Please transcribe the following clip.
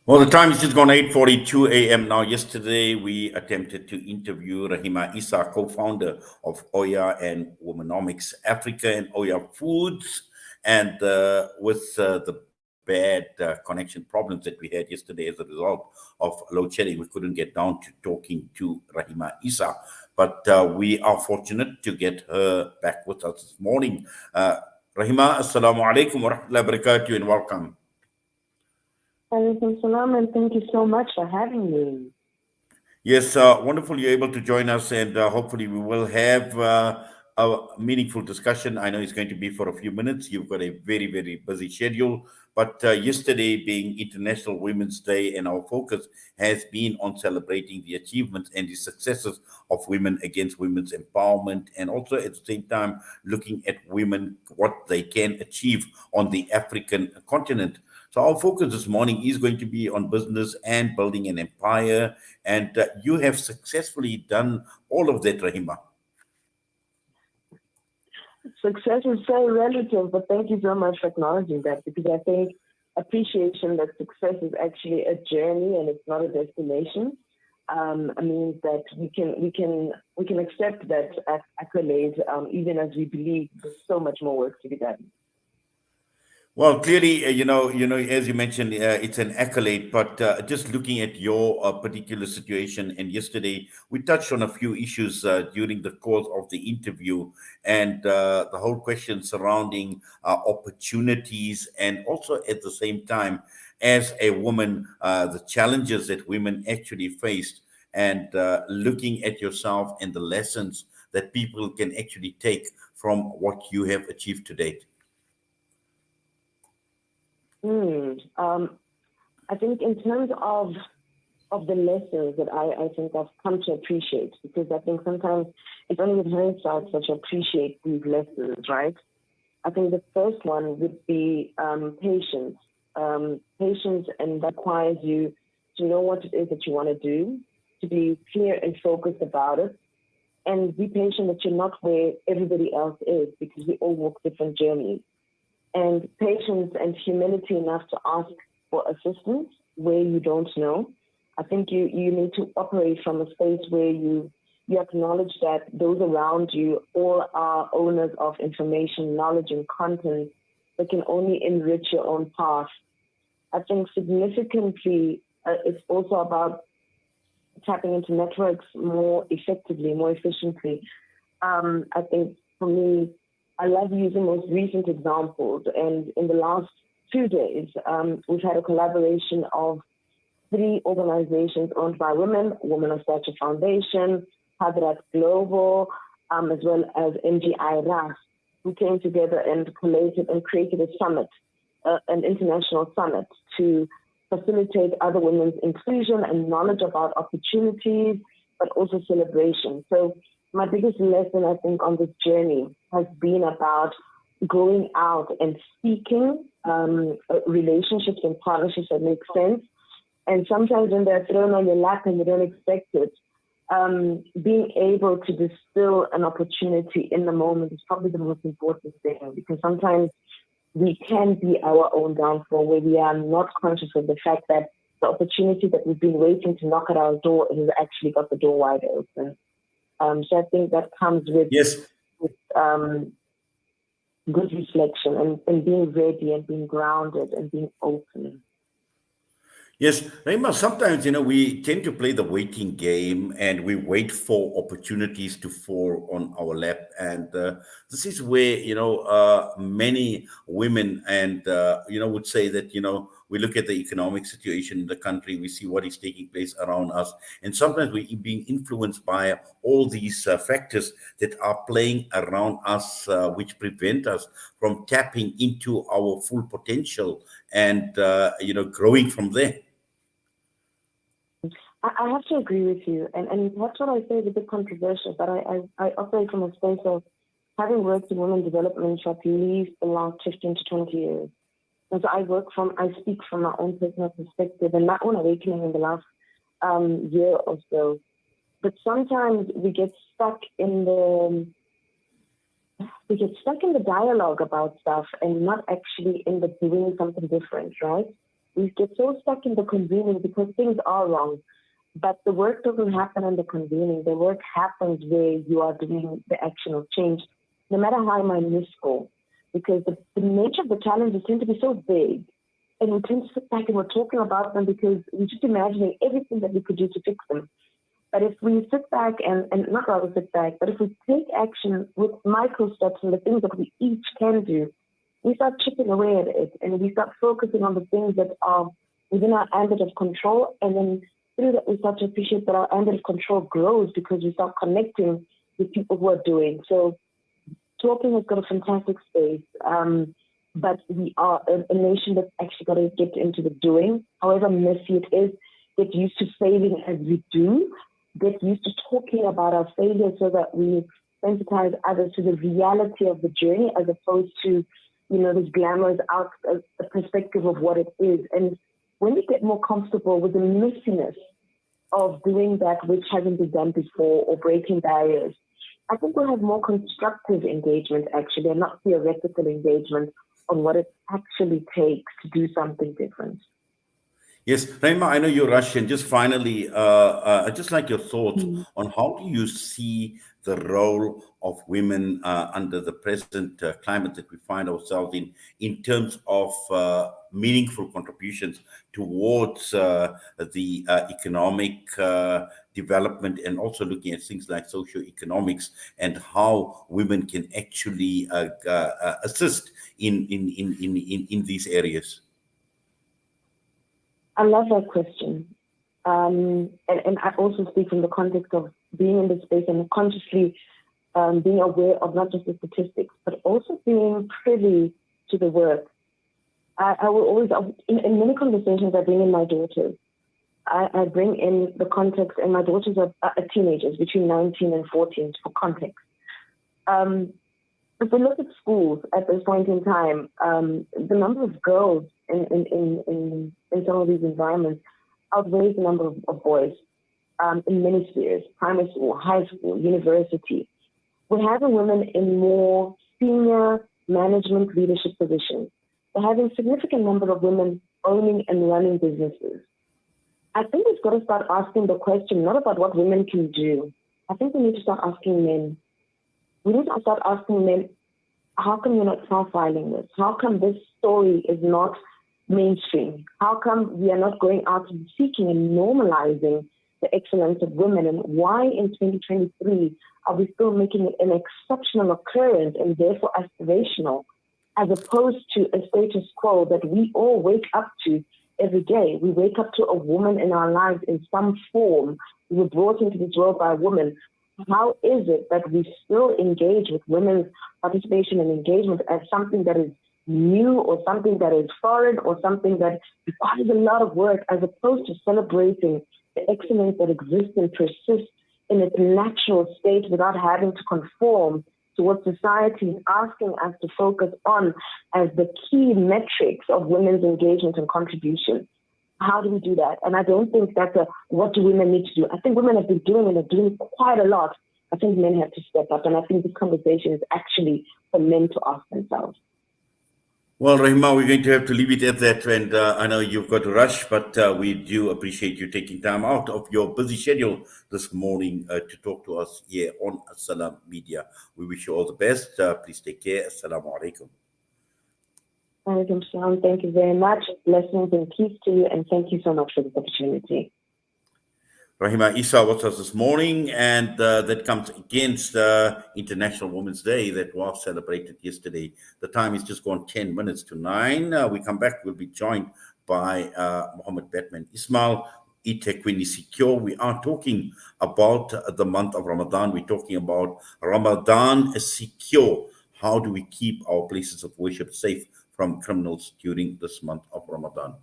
Well, the time is just gone 8:42 a.m. now. Yesterday, we attempted to interview Rehema Isa, co-founder of Oya and Womanomics Africa and Oya Foods. And with the bad connection problems that we had yesterday as a result of load shedding, we couldn't get down to talking to Rahima Isa. But we are fortunate to get her back with us this morning. Rahima, assalamu alaikum wa rahmatullahi wa barakatuh, and welcome. Alaikum salam, and thank you so much for having me. Yes, wonderful you're able to join us, and hopefully we will have a meaningful discussion. I know it's going to be for a few minutes. You've got a very, very busy schedule, but yesterday being International Women's Day, and our focus has been on celebrating the achievements and the successes of women against women's empowerment, and also at the same time looking at women, what they can achieve on the African continent. So our focus this morning is going to be on business and building an empire. And you have successfully done all of that, Rahima. Success is so relative, but thank you so much for acknowledging that, because I think appreciation that success is actually a journey and it's not a destination. Means that we can accept that accolade, even as we believe there's so much more work to be done. Well, clearly, as you mentioned, it's an accolade. But just looking at your particular situation, and yesterday we touched on a few issues during the course of the interview, and the whole question surrounding opportunities, and also at the same time, as a woman, the challenges that women actually faced, and looking at yourself and the lessons that people can actually take from what you have achieved to date. I think in terms of the lessons that I think I've come to appreciate, because I think sometimes it's only with hindsight that you appreciate these lessons, right? I think the first one would be patience. Patience, and that requires you to know what it is that you want to do, to be clear and focused about it, and be patient that you're not where everybody else is, because we all walk different journeys. And patience and humility enough to ask for assistance where you don't know. I think you need to operate from a space where you acknowledge that those around you all are owners of information, knowledge, and content that can only enrich your own path. I think significantly, it's also about tapping into networks more effectively, more efficiently. I think for me, I love using most recent examples. And in the last 2 days, we've had a collaboration of 3 organizations owned by women: Women of Stature Foundation, Hadrat Global, as well as MGI RAS, who came together and collated and created a summit, an international summit, to facilitate other women's inclusion and knowledge about opportunities, but also celebration. So my biggest lesson, I think, on this journey has been about going out and seeking relationships and partnerships that make sense. And sometimes when they're thrown on your lap and you don't expect it, being able to distill an opportunity in the moment is probably the most important thing, because sometimes we can be our own downfall, where we are not conscious of the fact that the opportunity that we've been waiting to knock at our door has actually got the door wide open. So I think that comes with, with good reflection and being ready and being grounded and being open. Yes, Raima, sometimes, we tend to play the waiting game, and we wait for opportunities to fall on our lap. And this is where, many women and, would say that, we look at the economic situation in the country, we see what is taking place around us. And sometimes we're being influenced by all these factors that are playing around us, which prevent us from tapping into our full potential and, growing from there. I have to agree with you, and that's what I say is a bit controversial, but I operate from a space of having worked in women development for at least the last 15 to 20 years. And so I speak from my own personal perspective and my own awakening in the last year or so. But sometimes we get stuck in the dialogue about stuff and not actually in the doing something different, right? we get so stuck in the convening because things are wrong. But the work doesn't happen in the convening. The work happens where you are doing the action of change, no matter how minuscule. Because the nature of the challenges tend to be so big. And we tend to sit back and we're talking about them because we're just imagining everything that we could do to fix them. But if we sit back and not rather sit back, but if we take action with micro steps and the things that we each can do, we start chipping away at it and we start focusing on the things that are within our ambit of control. And then through that, we start to appreciate that our ambit of control grows because we start connecting with people who are doing. So talking has got a fantastic space, but we are a nation that's actually got to get into the doing. However messy it is, get used to failing as we do. Get used to talking about our failures so that we sensitize others to the reality of the journey as opposed to, this glamorous out a perspective of what it is. And when we get more comfortable with the messiness of doing that which hasn't been done before or breaking barriers, I think we'll have more constructive engagement actually and not theoretical engagement on what it actually takes to do something different. Yes, Rehema, I know you're Russian. Just finally, I'd just like your thoughts on how do you see the role of women under the present climate that we find ourselves in terms of meaningful contributions towards the economic development and also looking at things like socioeconomics and how women can actually assist in these areas? I love that question. And I also speak from the context of being in this space and consciously being aware of not just the statistics, but also being privy to the work. I will always, in many conversations, I bring in my daughters. I bring in the context, and my daughters are teenagers between 19 and 14 for context. If we look at schools at this point in time, the number of girls in some of these environments outweighs the number of boys in many spheres, primary school, high school, university. We're having women in more senior management leadership positions. We're having a significant number of women owning and running businesses. I think we've got to start asking the question, not about what women can do. I think we need to start asking men. We need to start asking men, how come you're not profiling this? How come this story is not mainstream? How come we are not going out and seeking and normalizing the excellence of women? And why in 2023 are we still making it an exceptional occurrence and therefore aspirational, as opposed to a status quo that we all wake up to every day? We wake up to a woman in our lives in some form. We were brought into this world by a woman. How is it that we still engage with women's participation and engagement as something that is new or something that is foreign or something that requires a lot of work, as opposed to celebrating the excellence that exists and persists in its natural state without having to conform to what society is asking us to focus on as the key metrics of women's engagement and contribution? How do we do that? And I don't think that's what do women need to do. I think women have been doing and are doing quite a lot. I think men have to step up. And I think this conversation is actually for men to ask themselves. Well, Rehema, we're going to have to leave it at that. And I know you've got to rush, but we do appreciate you taking time out of your busy schedule this morning to talk to us here on Assalam Media. We wish you all the best. Please take care. Assalamu alaikum. Alaikum salam. Thank you very much. Blessings and peace to you, and thank you so much for this opportunity. Rehema Isa was us this morning, and that comes against International Women's Day that was celebrated yesterday. The time is just gone 10 minutes to 9. We come back, we'll be joined by Muhammad Batman Ismail, Itequini Secure. We are talking about the month of Ramadan. We're talking about Ramadan Secure. How do we keep our places of worship safe from criminals during this month of Ramadan?